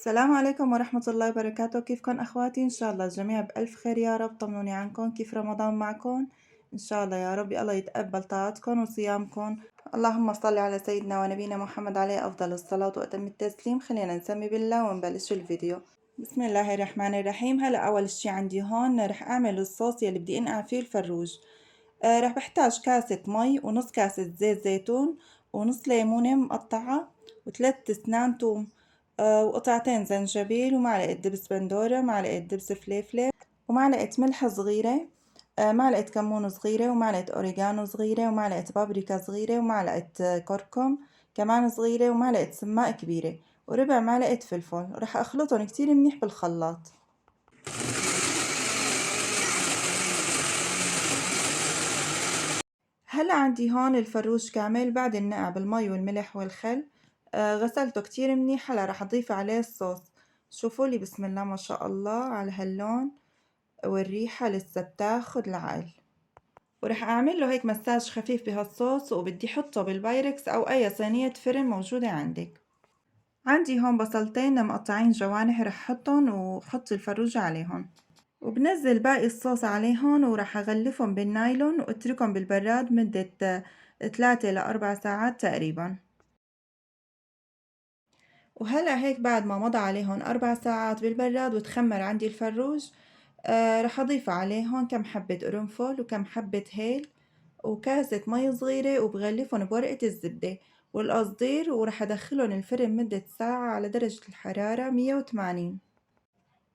السلام عليكم ورحمة الله وبركاته. كيفكن أخواتي؟ إن شاء الله الجميع بألف خير يا رب. طمنوني عنكم، كيف رمضان معكم؟ إن شاء الله يا رب الله يتقبل طاعتكم وصيامكم. اللهم صل على سيدنا ونبينا محمد عليه أفضل الصلاة وأتم التسليم. خلينا نسمي بالله ونبلش الفيديو. بسم الله الرحمن الرحيم. هلا أول شي عندي هون رح أعمل الصوص يلي بدي أنقع فيه الفروج. رح بحتاج كاسة مي ونص كاسة زيت زيتون ونص ليمونة مقطعة وثلاث أسنان توم، وقطعتين زنجبيل ومعلقة دبس بندورة، معلقة دبس فليفلة ومعلقة ملح صغيرة، معلقة كمون صغيرة ومعلقة أوريجانو صغيرة ومعلقة بابريكا صغيرة ومعلقة كركم كمان صغيرة ومعلقة سماق كبيرة وربع معلقة فلفل. ورح أخلطهم كتير منيح بالخلاط. هلا عندي هون الفروج كامل بعد النقع بالمي والملح والخل. غسلته كتير منيح. هلا رح أضيف عليه الصوص. شوفولي بسم الله ما شاء الله على هاللون والريحة لسه بتاخد العقل. ورح أعمل له هيك مساج خفيف بهالصوص وبدي حطه بالبايركس أو أي صينية فرن موجودة عندك. عندي هون بصلتين مقطعين جوانح رح حطهم وحط الفروج عليهم وبنزل باقي الصوص عليهم ورح أغلفهم بالنايلون واتركهم بالبراد مدة 3 ل4 ساعات تقريبا. وهلأ هيك بعد ما مضى عليهم 4 ساعات بالبراد وتخمر عندي الفروج، رح أضيف عليهم كم حبة قرنفل وكم حبة هيل وكاسة مي صغيرة وبغلفهم بورقة الزبدة والقصدير ورح أدخلهم الفرن مدة ساعة على درجة الحرارة 180.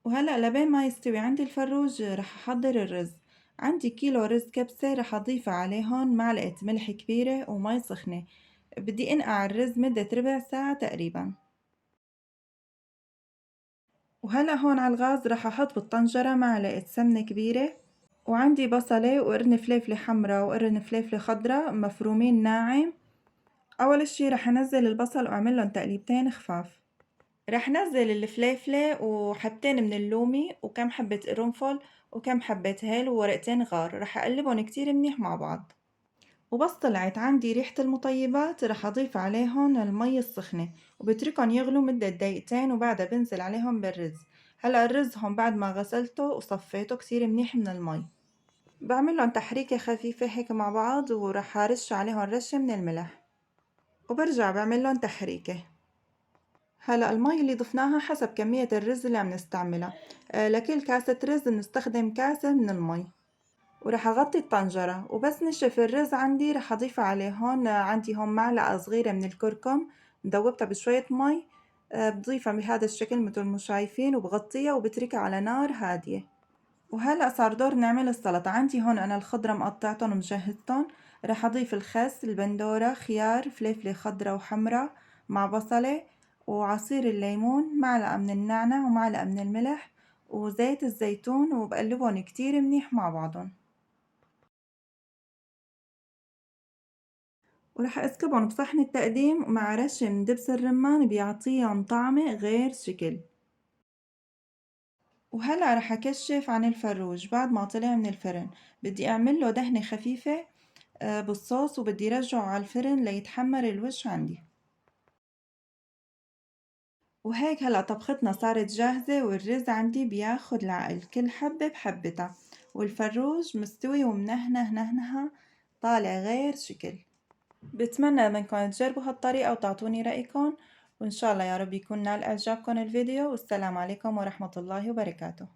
وهلأ لبين ما يستوي عندي الفروج رح أحضر الرز. عندي كيلو رز كبسة رح أضيف عليهم معلقة ملح كبيرة ومي سخنة. بدي أنقع الرز مدة ربع ساعة تقريبا. وهلأ هون على الغاز رح أحط بالطنجرة معلقة سمنة كبيرة وعندي بصلة وقرن فليفلة حمرا وقرن فليفلة خضرا مفرومين ناعم. أول اشي رح أنزل البصل وأعملهم تقليبتين خفاف. رح نزل الفليفلة وحبتين من اللومي وكم حبة قرنفل وكم حبة هيل وورقتين غار. رح أقلبهم كتير منيح مع بعض. وبس طلعت عندي ريحة المطيبات رح أضيف عليهم المي السخنة وبتركهم يغلوا مدة دقيقتين وبعدها بنزل عليهم بالرز. هلأ الرز هون بعد ما غسلته وصفيته كتير منيح من المي بعملهم تحريكة خفيفة هيك مع بعض ورح أرش عليهم رشة من الملح وبرجع بعملهم تحريكة. هلأ المي اللي ضفناها حسب كمية الرز اللي عم نستعملها. لكل كاسة رز بنستخدم كاسة من المي. ورح أغطي الطنجرة وبس نشف الرز عندي رح أضيف عليه هون عندي هون معلقة صغيرة من الكركم مدوبتها بشوية مي. بضيفها بهذا الشكل مثل ما شايفين وبغطيها وبتركها على نار هادية. وهلأ صار دور نعمل السلطة. عندي هون أنا الخضرة مقطعتهم ومجهزتهم. رح أضيف الخس البندورة خيار فليفلة خضرة وحمرة مع بصلة وعصير الليمون معلقة من النعناع ومعلقة من الملح وزيت الزيتون وبقلبهم كتير منيح مع بعضهم. ورح اسكبهم بصحن التقديم مع رشة من دبس الرمان بيعطيهم طعمة غير شكل. وهلأ رح أكشف عن الفروج بعد ما طلع من الفرن. بدي أعمل له دهنة خفيفة بالصوص وبدي رجعه على الفرن ليتحمر الوش عندي. وهيك هلأ طبختنا صارت جاهزة والرز عندي بياخد العقل كل حبة بحبتها والفروج مستوي ومنهنه نهنها طالع غير شكل. بتمنى منكم تجربوا هالطريقة وتعطوني رأيكم وإن شاء الله يا رب يكون نال إعجابكم الفيديو. والسلام عليكم ورحمة الله وبركاته.